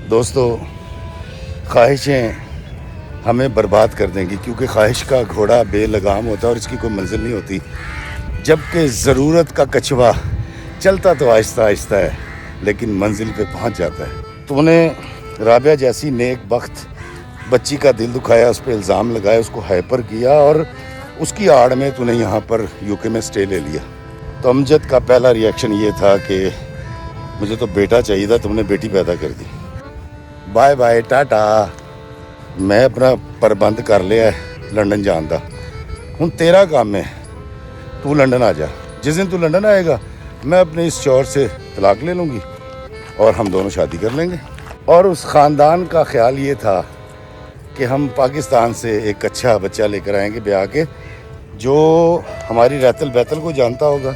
دوستو خواہشیں ہمیں برباد کر دیں گی، کیونکہ خواہش کا گھوڑا بے لگام ہوتا ہے اور اس کی کوئی منزل نہیں ہوتی، جبکہ ضرورت کا کچھوا چلتا تو آہستہ آہستہ ہے لیکن منزل پہ پہنچ جاتا ہے۔ تو نے رابعہ جیسی نیک بخت بچی کا دل دکھایا، اس پہ الزام لگایا، اس کو ہائپر کیا اور اس کی آڑ میں تو نے یہاں پر یو کے میں سٹے لے لیا۔ تو امجد کا پہلا ری ایکشن یہ تھا کہ مجھے تو بیٹا چاہیے تھا، تم نے بیٹی پیدا کر دی، بائے بائے ٹاٹا، میں اپنا پربند کر لیا ہے لنڈن جان دا، ہوں تیرا کام ہے، تو لنڈن آ جا، جس دن تو لنڈن آئے گا میں اپنے اس شوہر سے طلاق لے لوں گی اور ہم دونوں شادی کر لیں گے۔ اور اس خاندان کا خیال یہ تھا کہ ہم پاکستان سے ایک اچھا بچہ لے کر آئیں گے بیاہ کے، جو ہماری ریتل بیتل کو جانتا ہوگا،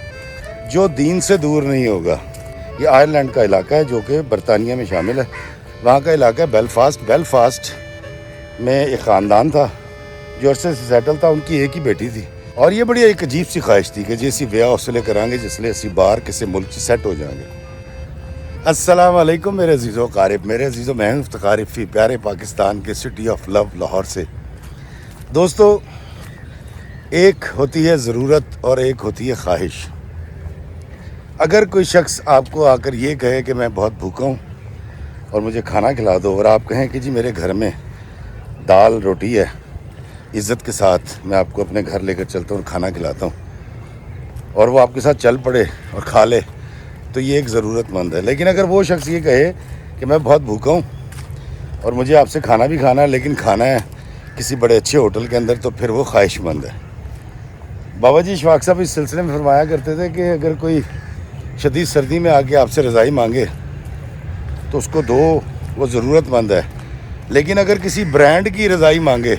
جو دین سے دور نہیں ہوگا۔ یہ آئرلینڈ کا علاقہ ہے جو کہ برطانیہ میں شامل ہے، وہاں کا علاقہ ہے بیلفاسٹ میں ایک خاندان تھا جو عرصے سے سیٹل تھا، ان کی ایک ہی بیٹی تھی، اور یہ بڑی ایک عجیب سی خواہش تھی کہ جیسی بیاہ اس لے کریں گے جس لئے اسی باہر کسی ملک سے سیٹ ہو جائیں گے۔ السلام علیکم میرے عزیزو قارب، میرے عزیزو، میں ہوں افتخار فی پیارے پاکستان کے سٹی آف لو لاہور سے۔ دوستو ایک ہوتی ہے ضرورت اور ایک ہوتی ہے خواہش۔ اگر کوئی شخص آپ کو آ کر یہ کہے کہ میں بہت بھوکا ہوں اور مجھے کھانا کھلا دو، اور آپ کہیں کہ جی میرے گھر میں دال روٹی ہے، عزت کے ساتھ میں آپ کو اپنے گھر لے کر چلتا ہوں اور کھانا کھلاتا ہوں، اور وہ آپ کے ساتھ چل پڑے اور کھا لے، تو یہ ایک ضرورت مند ہے۔ لیکن اگر وہ شخص یہ کہے کہ میں بہت بھوکا ہوں اور مجھے آپ سے کھانا بھی کھانا ہے، لیکن کھانا ہے کسی بڑے اچھے ہوٹل کے اندر، تو پھر وہ خواہش مند ہے۔ بابا جی اشفاق صاحب اس سلسلے میں فرمایا کرتے تھے کہ اگر کوئی شدید سردی میں آ کے آپ سے رضائی مانگے تو اس کو دو، وہ ضرورت مند ہے، لیکن اگر کسی برانڈ کی رضائی مانگے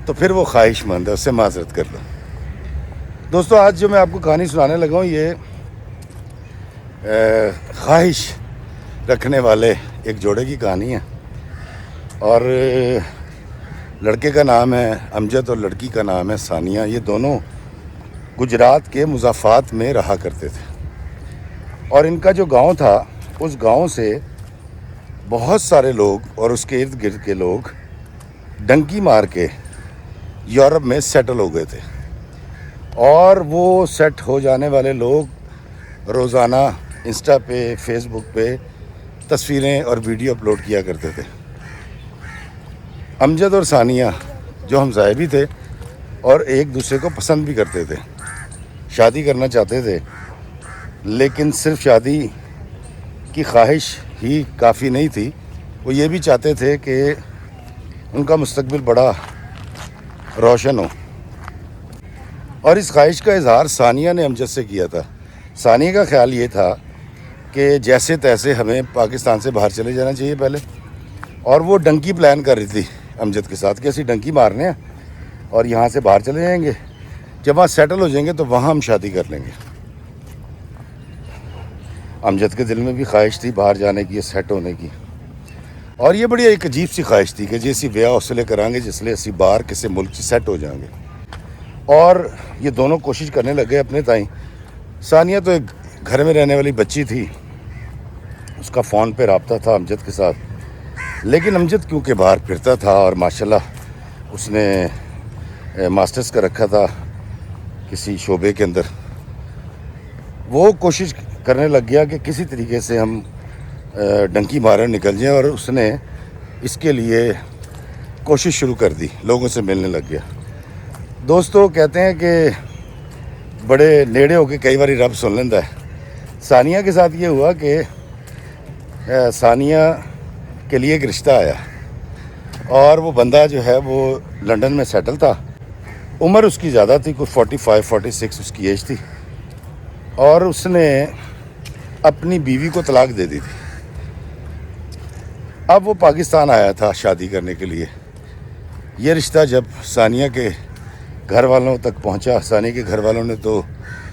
تو پھر وہ خواہش مند ہے، اس سے معذرت کر لو۔ دوستو آج جو میں آپ کو کہانی سنانے لگا ہوں، یہ خواہش رکھنے والے ایک جوڑے کی کہانی ہے، اور لڑکے کا نام ہے امجد اور لڑکی کا نام ہے ثانیہ۔ یہ دونوں گجرات کے مضافات میں رہا کرتے تھے، اور ان کا جو گاؤں تھا، اس گاؤں سے بہت سارے لوگ اور اس کے ارد گرد کے لوگ ڈنکی مار کے یورپ میں سیٹل ہو گئے تھے، اور وہ سیٹ ہو جانے والے لوگ روزانہ انسٹا پہ، فیس بک پہ تصویریں اور ویڈیو اپلوڈ کیا کرتے تھے۔ امجد اور ثانیہ جو ہمسائے بھی تھے اور ایک دوسرے کو پسند بھی کرتے تھے، شادی کرنا چاہتے تھے، لیکن صرف شادی کی خواہش ہی کافی نہیں تھی، وہ یہ بھی چاہتے تھے کہ ان کا مستقبل بڑا روشن ہو۔ اور اس خواہش کا اظہار ثانیہ نے امجد سے کیا تھا۔ ثانیہ کا خیال یہ تھا کہ جیسے تیسے ہمیں پاکستان سے باہر چلے جانا چاہیے پہلے، اور وہ ڈنکی پلان کر رہی تھی امجد کے ساتھ کہ اسی ڈنکی مارنے ہیں اور یہاں سے باہر چلے جائیں گے، جب وہاں سیٹل ہو جائیں گے تو وہاں ہم شادی کر لیں گے۔ امجد کے دل میں بھی خواہش تھی باہر جانے کی، سیٹ ہونے کی، اور یہ بڑی ایک عجیب سی خواہش تھی کہ جیسی بیاہ اس لے کریں گے جس لئے اسی باہر کسی ملک سے سیٹ ہو جائیں گے۔ اور یہ دونوں کوشش کرنے لگے اپنے تائیں۔ ثانیہ تو ایک گھر میں رہنے والی بچی تھی، اس کا فون پہ رابطہ تھا امجد کے ساتھ، لیکن امجد کیونکہ باہر پھرتا تھا اور ماشاءاللہ اس نے ماسٹرز کا رکھا تھا کسی شعبے کے اندر، وہ کوشش کرنے لگ گیا کہ کسی طریقے سے ہم ڈنکی مارے نکل جائیں، اور اس نے اس کے لیے کوشش شروع کر دی، لوگوں سے ملنے لگ گیا۔ دوستو کہتے ہیں کہ بڑے نیڑے ہو کے کئی باری رب سن لیندہ ہے۔ ثانیہ کے ساتھ یہ ہوا کہ ثانیہ کے لیے ایک رشتہ آیا، اور وہ بندہ جو ہے وہ لنڈن میں سیٹل تھا، عمر اس کی زیادہ تھی، کوئی 45-46 اس کی ایج تھی، اور اس نے اپنی بیوی کو طلاق دے دی تھی۔ اب وہ پاکستان آیا تھا شادی کرنے کے لیے۔ یہ رشتہ جب ثانیہ کے گھر والوں تک پہنچا، ثانیہ کے گھر والوں نے تو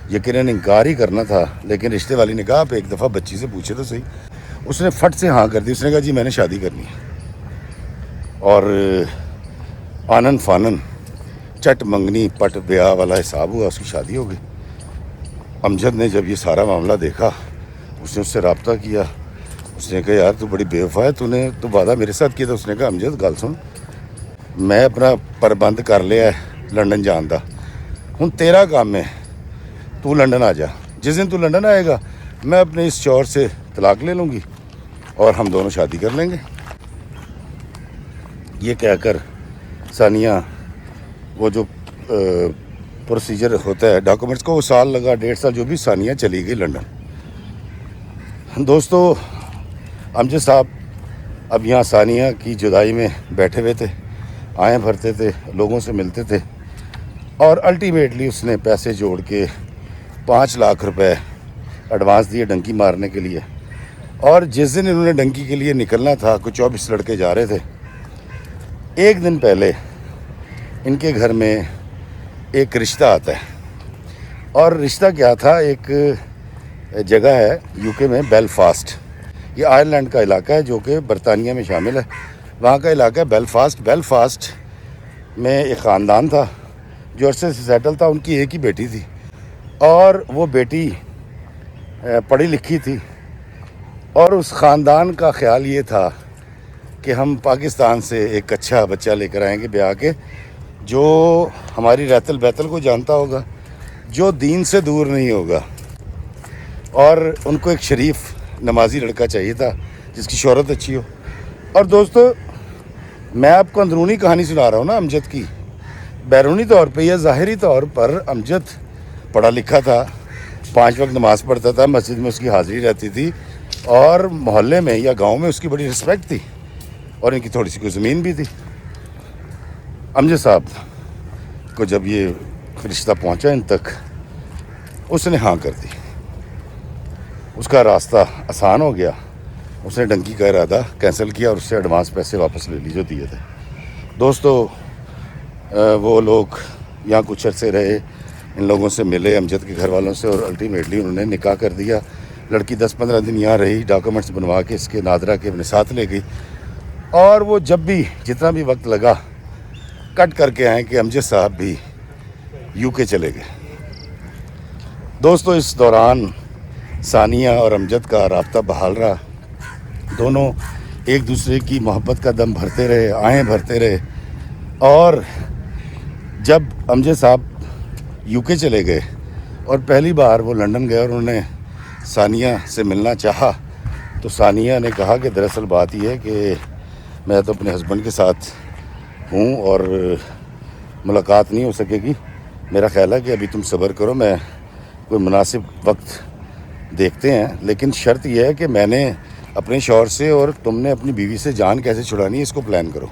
یقیناً انکار ہی کرنا تھا، لیکن رشتے والی نے کہا آپ ایک دفعہ بچی سے پوچھے تو صحیح۔ اس نے فٹ سے ہاں کر دی، اس نے کہا جی میں نے شادی کرنی ہے، اور آنن فانن چٹ منگنی پٹ بیاہ والا حساب ہوا، اس کی شادی ہو گئی۔ امجد نے جب یہ سارا معاملہ دیکھا، اس نے اس سے رابطہ کیا، اس نے کہا یار تو بڑی بے وفا ہے, تو نے تو وعدہ میرے ساتھ کیا تھا. اس نے کہا امجد گل سن, میں اپنا پربند کر لیا ہے لنڈن جان دا, ہوں تیرا کام ہے تو لنڈن آ جا. جس دن تو لنڈن آئے گا میں اپنے اس شوہر سے طلاق لے لوں گی اور ہم دونوں شادی کر لیں گے. یہ کہہ کر ثانیہ وہ جو پروسیجر ہوتا ہے ڈاکومنٹس کو, وہ سال لگا 1.5 سال جو بھی, ثانیہ چلی گئی لنڈن. دوستو امجد صاحب اب یہاں ثانیہ کی جدائی میں بیٹھے ہوئے تھے, آئیں بھرتے تھے, لوگوں سے ملتے تھے, اور الٹیمیٹلی اس نے پیسے جوڑ کے 5 لاکھ روپے ایڈوانس دیے ڈنکی مارنے کے لیے. اور جس دن انہوں نے ڈنکی کے لیے نکلنا تھا, کچھ 24 لڑکے جا رہے تھے, ایک دن پہلے ان کے گھر میں ایک رشتہ آتا ہے. اور رشتہ کیا تھا, ایک جگہ ہے یو کے میں بیلفاسٹ, یہ آئرلینڈ کا علاقہ ہے جو کہ برطانیہ میں شامل ہے, وہاں کا علاقہ ہے بیلفاسٹ. بیلفاسٹ میں ایک خاندان تھا جو عرصے سے سیٹل تھا, ان کی ایک ہی بیٹی تھی, اور وہ بیٹی پڑھی لکھی تھی, اور اس خاندان کا خیال یہ تھا کہ ہم پاکستان سے ایک اچھا بچہ لے کر آئیں گے بیاہ کے, جو ہماری ریتل بیتل کو جانتا ہوگا, جو دین سے دور نہیں ہوگا. اور ان کو ایک شریف نمازی لڑکا چاہیے تھا جس کی شہرت اچھی ہو. اور دوستو میں آپ کو اندرونی کہانی سنا رہا ہوں نا امجد کی, بیرونی طور پہ یا ظاہری طور پر امجد پڑھا لکھا تھا, 5 وقت نماز پڑھتا تھا, مسجد میں اس کی حاضری رہتی تھی, اور محلے میں یا گاؤں میں اس کی بڑی رسپیکٹ تھی, اور ان کی تھوڑی سی کوئی زمین بھی تھی. امجد صاحب کو جب یہ رشتہ پہنچا ان تک, اس نے ہاں کر دی, اس کا راستہ آسان ہو گیا. اس نے ڈنکی کا ارادہ کینسل کیا اور اس سے ایڈوانس پیسے واپس لے لی جو دیے تھے. دوستو وہ لوگ یہاں کچھ عرصے رہے, ان لوگوں سے ملے امجد کے گھر والوں سے, اور الٹیمیٹلی انہوں نے نکاح کر دیا. لڑکی 10-15 دن یہاں رہی, ڈاکومنٹس بنوا کے اس کے نادرہ کے اپنے ساتھ لے گئی, اور وہ جب بھی جتنا بھی وقت لگا کٹ کر کے آئیں کہ امجد صاحب بھی یو کے چلے گئے. دوستو اس دوران ثانیہ اور امجد کا رابطہ بحال رہا, دونوں ایک دوسرے کی محبت کا دم بھرتے رہے, آہیں بھرتے رہے. اور جب امجد صاحب یو کے چلے گئے اور پہلی بار وہ لنڈن گئے اور انہوں نے ثانیہ سے ملنا چاہا, تو ثانیہ نے کہا کہ دراصل بات یہ ہے کہ میں تو اپنے ہسبینڈ کے ساتھ ہوں اور ملاقات نہیں ہو سکے گی. میرا خیال ہے کہ ابھی تم صبر کرو, میں کوئی مناسب وقت دیکھتے ہیں, لیکن شرط یہ ہے کہ میں نے اپنے شوہر سے اور تم نے اپنی بیوی سے جان کیسے چھڑانی ہے اس کو پلان کرو.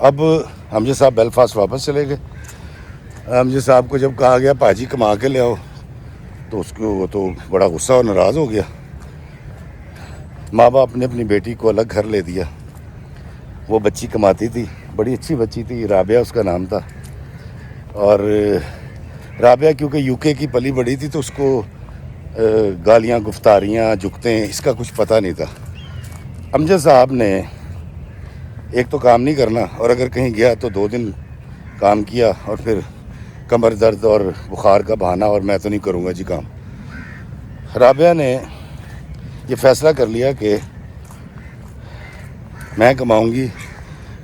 اب امجد صاحب بیلفاسٹ واپس چلے گئے. امجد صاحب کو جب کہا گیا پاجی کما کے لے آؤ, تو اس کو وہ تو بڑا غصہ اور ناراض ہو گیا. ماں باپ نے اپنی بیٹی کو الگ گھر لے دیا. وہ بچی کماتی تھی, بڑی اچھی بچی تھی, رابعہ اس کا نام تھا. اور رابعہ کیونکہ یو کے کی پلی بڑی تھی تو اس کو گالیاں گفتاریاں جھکتے ہیں اس کا کچھ پتہ نہیں تھا. امجد صاحب نے ایک تو کام نہیں کرنا, اور اگر کہیں گیا تو 2 دن کام کیا اور پھر کمر درد اور بخار کا بہانہ, اور میں تو نہیں کروں گا جی کام. رابعہ نے یہ فیصلہ کر لیا کہ میں کماؤں گی,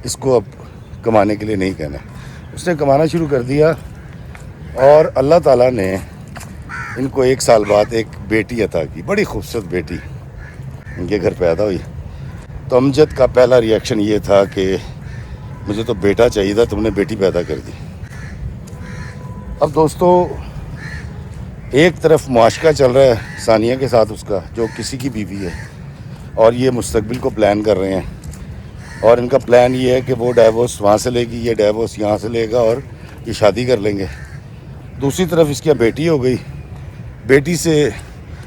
اس کو اب کمانے کے لیے نہیں کہنا. اس نے کمانا شروع کر دیا, اور اللہ تعالیٰ نے ان کو 1 سال بعد ایک بیٹی عطا کی, بڑی خوبصورت بیٹی ان کے گھر پیدا ہوئی. تو امجد کا پہلا ری ایکشن یہ تھا کہ مجھے تو بیٹا چاہیے تھا, تم نے بیٹی پیدا کر دی. اب دوستو ایک طرف معاشقہ چل رہا ہے ثانیہ کے ساتھ اس کا, جو کسی کی بیوی ہے, اور یہ مستقبل کو پلان کر رہے ہیں, اور ان کا پلان یہ ہے کہ وہ ڈائیورس وہاں سے لے گی, یہ ڈائیورس یہاں سے لے گا, اور یہ شادی کر لیں گے. دوسری طرف اس کی بیٹی ہو گئی, بیٹی سے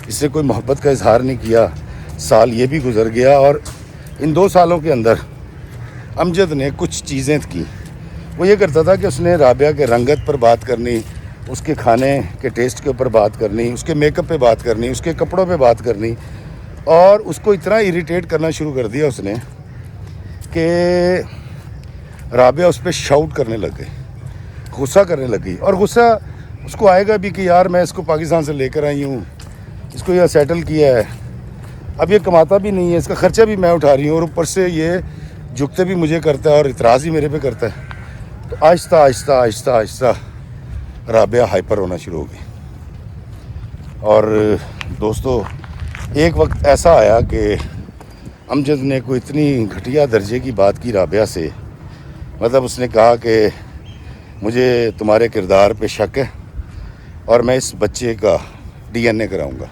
اس نے کوئی محبت کا اظہار نہیں کیا. سال یہ بھی گزر گیا, اور ان 2 سالوں کے اندر امجد نے کچھ چیزیں کی. وہ یہ کرتا تھا کہ اس نے رابعہ کے رنگت پر بات کرنی, اس کے کھانے کے ٹیسٹ کے اوپر بات کرنی, اس کے میک اپ پہ بات کرنی, اس کے کپڑوں پہ بات کرنی, اور اس کو اتنا اریٹیٹ کرنا شروع کر دیا اس نے کہ رابعہ اس پہ شاؤٹ کرنے لگ گئی, غصہ کرنے لگ گئی. اور غصہ اس کو آئے گا بھی کہ یار میں اس کو پاکستان سے لے کر آئی ہوں, اس کو یہاں سیٹل کیا ہے. اب یہ کماتا بھی نہیں ہے, اس کا خرچہ بھی میں اٹھا رہی ہوں, اور اوپر سے یہ جھکتے بھی مجھے کرتا ہے اور اعتراض ہی میرے پہ کرتا ہے. تو آہستہ آہستہ آہستہ آہستہ رابعہ ہائپر ہونا شروع ہو گئی. اور دوستو ایک وقت ایسا آیا کہ امجد نے کوئی اتنی گھٹیا درجے کی بات کی رابعہ سے, مطلب اس نے کہا کہ مجھے تمہارے کردار پہ شک ہے اور میں اس بچے کا DNA کراؤں گا.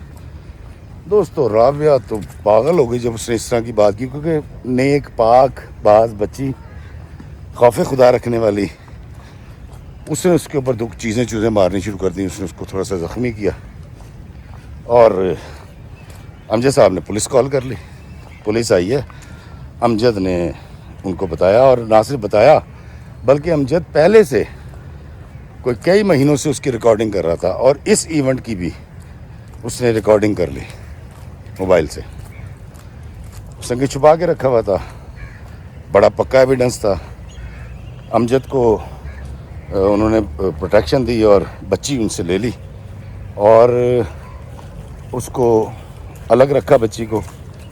دوستو رابعہ تو پاگل ہو گئی جب اس نے اس طرح کی بات کی, کیونکہ نیک پاک باز بچی, خوف خدا رکھنے والی, اس نے اس کے اوپر چیزیں مارنی شروع کر دیں. اس نے اس کو تھوڑا سا زخمی کیا اور امجد صاحب نے پولیس کال کر لی. پولیس آئی ہے, امجد نے ان کو بتایا, اور نہ صرف بتایا بلکہ امجد پہلے سے کوئی کئی مہینوں سے اس کی ریکارڈنگ کر رہا تھا, اور اس ایونٹ کی بھی اس نے ریکارڈنگ کر لی موبائل سے. اس نے چھپا کے رکھا ہوا تھا, بڑا پکا ایویڈنس تھا. امجد کو انہوں نے پروٹیکشن دی اور بچی ان سے لے لی اور اس کو الگ رکھا, بچی کو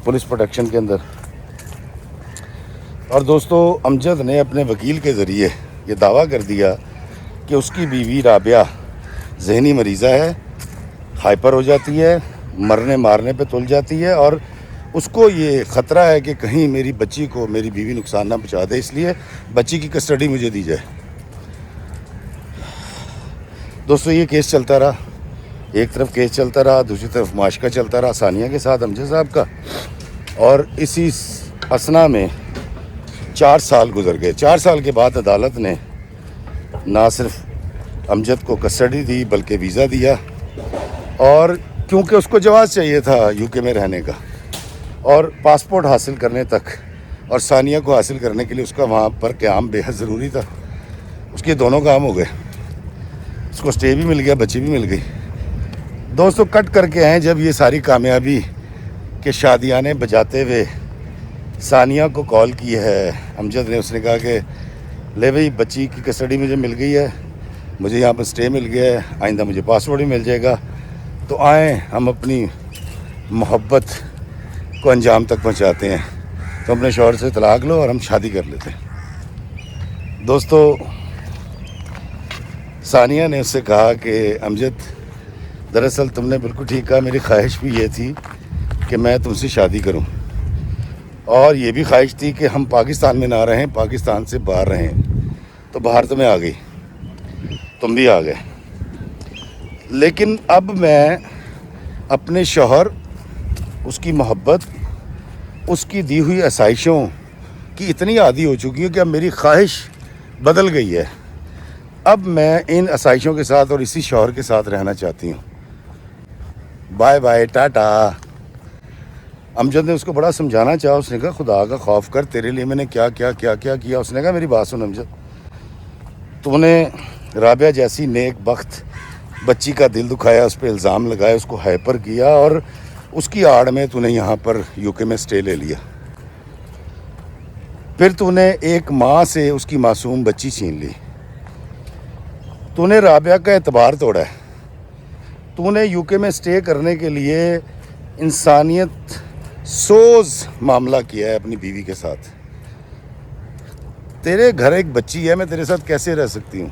پولیس پروٹیکشن کے اندر. اور دوستو امجد نے اپنے وکیل کے ذریعے یہ دعویٰ کر دیا کہ اس کی بیوی رابعہ ذہنی مریضہ ہے, ہائپر ہو جاتی ہے, مرنے مارنے پہ تل جاتی ہے, اور اس کو یہ خطرہ ہے کہ کہیں میری بچی کو میری بیوی نقصان نہ پہنچا دے, اس لیے بچی کی کسٹڈی مجھے دی جائے. دوستو یہ کیس چلتا رہا, ایک طرف کیس چلتا رہا, دوسری طرف معاشقہ چلتا رہا ثانیہ کے ساتھ امجد صاحب کا. اور اسی اثنا میں 4 سال گزر گئے. 4 سال کے بعد عدالت نے نہ صرف امجد کو کسٹڈی دی بلکہ ویزا دیا, اور کیونکہ اس کو جواز چاہیے تھا UK میں رہنے کا, اور پاسپورٹ حاصل کرنے تک اور ثانیہ کو حاصل کرنے کے لیے اس کا وہاں پر قیام بے حد ضروری تھا. اس کے دونوں کام ہو گئے, اس کو اسٹے بھی مل گیا, بچی بھی مل گئی. دوستو کٹ کر کے ہیں جب یہ ساری کامیابی کے شادیانے بجاتے ہوئے ثانیہ کو کال کی ہے امجد نے. اس نے کہا کہ لے بھئی بچی کی کسٹڈی مجھے مل گئی ہے, مجھے یہاں پر اسٹے مل گیا ہے, آئندہ مجھے پاسپورٹ بھی مل جائے گا, تو آئیں ہم اپنی محبت کو انجام تک پہنچاتے ہیں. تو اپنے شوہر سے طلاق لو اور ہم شادی کر لیتے ہیں. دوستو ثانیہ نے اس سے کہا کہ امجد دراصل تم نے بالکل ٹھیک کہا, میری خواہش بھی یہ تھی کہ میں تم سے شادی کروں, اور یہ بھی خواہش تھی کہ ہم پاکستان میں نہ رہیں, پاکستان سے باہر رہیں. تو باہر تو میں آ گئی, تم بھی آ گئے, لیکن اب میں اپنے شوہر, اس کی محبت, اس کی دی ہوئی آسائشوں کی اتنی عادی ہو چکی ہوں کہ اب میری خواہش بدل گئی ہے. اب میں ان آسائشوں کے ساتھ اور اسی شوہر کے ساتھ رہنا چاہتی ہوں. Bye bye, Tata. امجد نے اس کو بڑا سمجھانا چاہا. اس نے کہا خدا کا خوف کر, تیرے لیے میں نے کیا کیا کیا کیا کیا. اس نے کہا میری بات سن امجد, تو نے رابعہ جیسی نیک بخت بچی کا دل دکھایا, اس پہ الزام لگایا, اس کو ہائپر کیا, اور اس کی آڑ میں تو نے یہاں پر UK میں اسٹے لے لیا. پھر تو نے ایک ماں سے اس کی معصوم بچی چھین لی. تو نے رابعہ کا اعتبار توڑا ہے. تو نے UK میں اسٹے کرنے کے لیے انسانیت سوز معاملہ کیا ہے اپنی بیوی کے ساتھ. تیرے گھر ایک بچی ہے, میں تیرے ساتھ کیسے رہ سکتی ہوں؟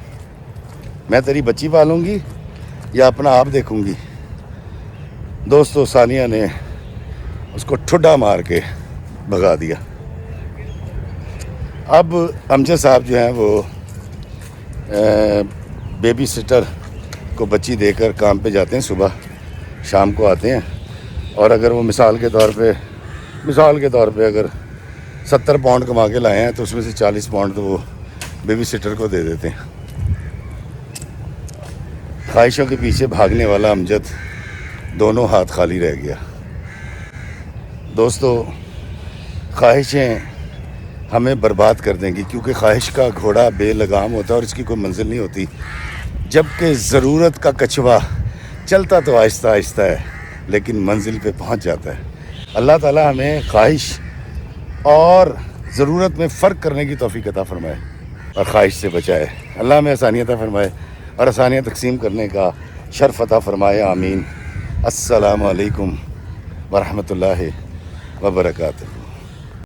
میں تیری بچی پالوں گی یا اپنا آپ دیکھوں گی؟ دوستو ثانیہ نے اس کو ٹھڈا مار کے بھگا دیا. اب امجد صاحب جو ہیں وہ بیبی سٹر کو بچی دے کر کام پہ جاتے ہیں, صبح شام کو آتے ہیں, اور اگر وہ مثال کے طور پہ اگر 70 پاؤنڈ کما کے لائے ہیں تو اس میں سے 40 پاؤنڈ تو وہ بیبی سٹر کو دے دیتے ہیں. خواہشوں کے پیچھے بھاگنے والا امجد دونوں ہاتھ خالی رہ گیا. دوستو خواہشیں ہمیں برباد کر دیں گی, کیونکہ خواہش کا گھوڑا بے لگام ہوتا ہے اور اس کی کوئی منزل نہیں ہوتی, جبکہ ضرورت کا کچھوا چلتا تو آہستہ آہستہ ہے لیکن منزل پہ پہنچ جاتا ہے. اللہ تعالیٰ ہمیں خواہش اور ضرورت میں فرق کرنے کی توفیق عطا فرمائے اور خواہش سے بچائے. اللہ ہمیں آسانیت عطا فرمائے اور آسانیاں تقسیم کرنے کا شرف عطا فرمائے. آمین. السلام علیکم ورحمۃ اللہ وبرکاتہ.